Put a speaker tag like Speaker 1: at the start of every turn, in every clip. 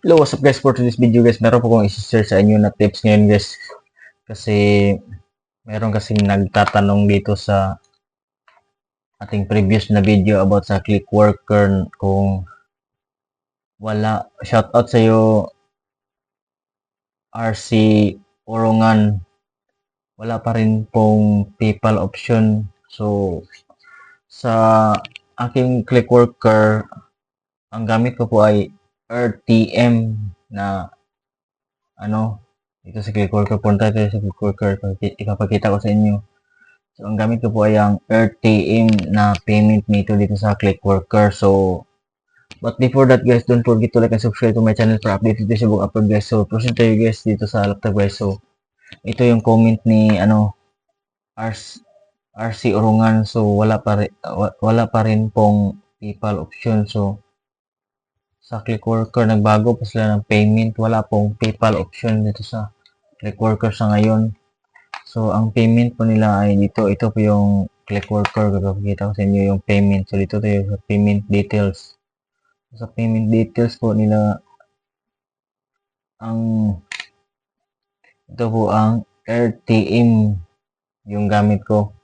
Speaker 1: Hello, what's up guys? For today's video guys, meron po kong isi-share sa inyo na tips ngayon guys. Kasi meron kasing nagtatanong dito sa ating previous na video about sa click worker kung wala. Shoutout sa iyo RC Orongan. Wala pa rin pong PayPal option. So sa aking click worker, ang gamit ko po ay RTM na dito sa click worker. Punta tayo sa click worker, ipapakita ko sa inyo. So ang gamit ko po ay ang RTM na payment method dito sa click worker. So but before that guys, don't forget to like and subscribe to my channel para update dito sa buong upload guys. So proceed tayo guys dito sa laptop guys. So ito yung comment ni RC Orungan. So wala pa rin pong PayPal option. So sa click worker, nagbago pa sila ng payment. Wala pong PayPal option dito sa click worker sa ngayon. So ang payment po nila ay dito. Ito po yung click worker. Kapagkita ko sa inyo yung payment. So dito tayo sa payment details. Sa payment details po nila, ito po ang RTM yung gamit ko.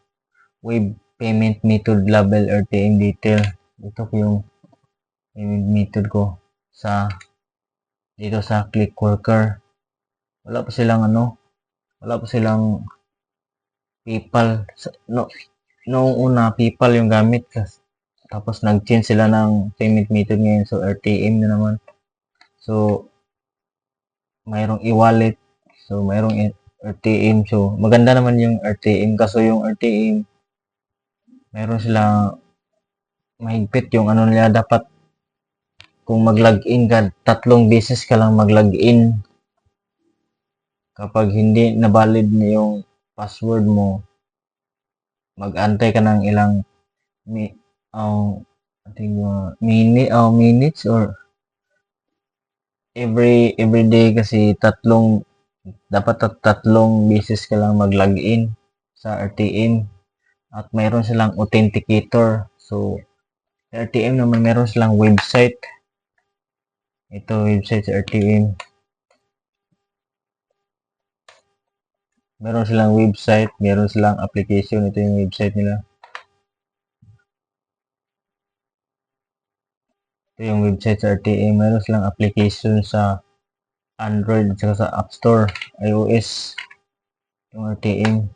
Speaker 1: Wave payment method label RTM detail. Ito po yung payment method ko dito sa click worker. Wala pa silang PayPal. Noong una PayPal yung gamit tapos nag-change sila ng payment method ngayon. So RTM na naman. So mayroong e-wallet. So mayroong RTM. So maganda naman yung RTM, kaso yung RTM mayroon sila mahigpit yung nila. Dapat kung mag-login ka, 3 beses ka lang mag-login. Kapag hindi na valid na yung password mo, mag-antay ka ng ilang minutes or every day, kasi dapat 3 beses ka lang mag-login sa RTM. At mayroon silang authenticator. So RTM naman meron silang website. Ito website sa RTM. Meron silang website, meron silang application. Ito yung website nila. Ito yung website sa RTM. Meron silang application sa Android at sa App Store, iOS, yung RTM.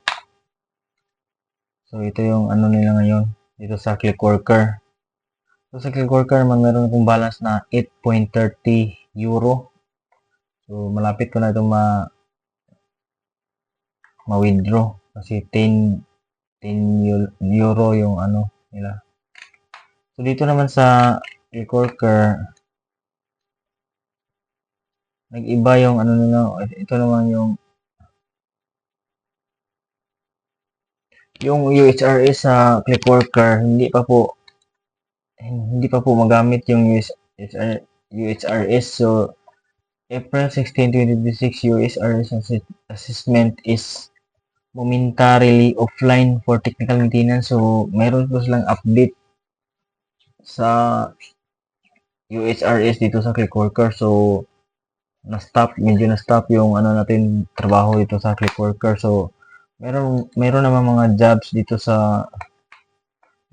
Speaker 1: So ito yung nila ngayon dito sa click worker. So sa click worker naman meron akong balance na 8.30 euro. So malapit ko na itong ma-withdraw kasi 10 euro yung nila. So dito naman sa click worker, nag-iba yung nila. Ito naman yung UHRS sa click worker, hindi pa po magamit yung UHRS. So April 16, 2026, UHRS assessment is momentarily offline for technical maintenance. So mayroon po silang update sa UHRS dito sa click worker. So medyo na-stop yung natin trabaho dito sa click worker. So meron naman mga jobs dito sa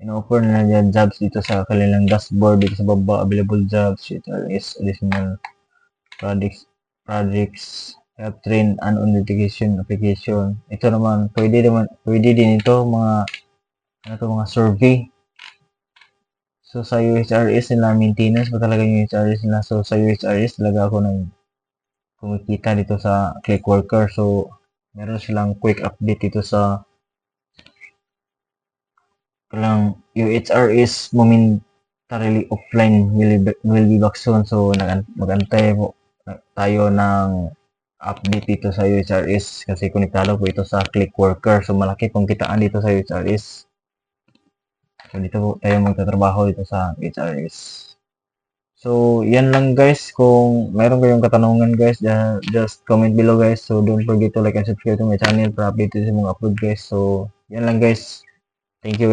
Speaker 1: in-offer na jobs dito sa kanilang dashboard. Dito sa baba, available jobs, UHRS additional projects, help train and notification application. Ito naman pwede din ito mga survey. So sa UHRS nila, maintenance pa talaga yung UHRS nila. So sa UHRS talaga ako kumikita dito sa click worker. So meron silang quick update dito sa UHRS momentarily offline, will be back soon. So mag-antay po tayo ng update dito sa UHRS kasi konektado po ito sa click worker. So malaki pong kitaan dito sa UHRS. So dito po tayo magtatrabaho dito sa UHRS. So yan lang guys. Kung mayroon kayong katanungan guys, just comment below guys. So don't forget to like and subscribe to my channel para update sa mga upload guys. So yan lang guys. Thank you guys.